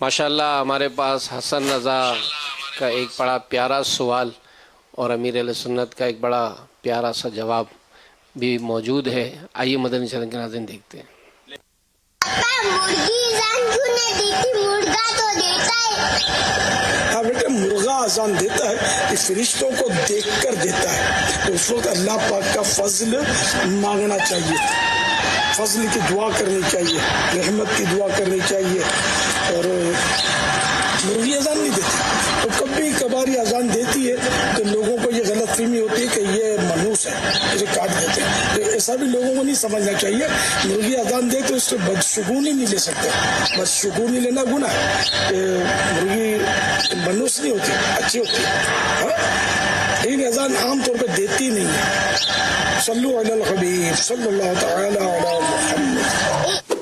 माशाल्लाह हमारे पास हसन रज़ा का एक बड़ा प्यारा सवाल और अमीर अहले सुन्नत का एक बड़ा प्यारा सा जवाब भी मौजूद है। आइए मदनी चैनल के नाज़रीन देखते हैं। मुर्गी अजान क्यों नहीं देती? मुर्गा तो देता है। हाँ बेटे, मुर्गा अजान देता है, ये फरिश्तों को देखकर देता है। तो उस वक्त अल्लाह पाक का फजल मांगना चाहिए, फजल की दुआ करनी चाहिए, रहमत की दुआ करनी चाहिए। और मुर्गी अजान नहीं देती, तो कभी कभार अजान देती है तो लोगों को ये गलत फहमी होती है कि ये मनूस है, इसे काट देते हैं। तो ऐसा भी लोगों को नहीं समझना चाहिए। मुर्गी अजान दे तो इससे बदशगुनी नहीं ले सकते, बदशगुनी लेना गुनाह है। मुर्गी मनूस नहीं होती, अच्छी होती है, लेकिन अजान आमतौर पर देती नहीं है। सल्लु अलल हबीब सल्लल्लाहु तआला अला मुहम्मद।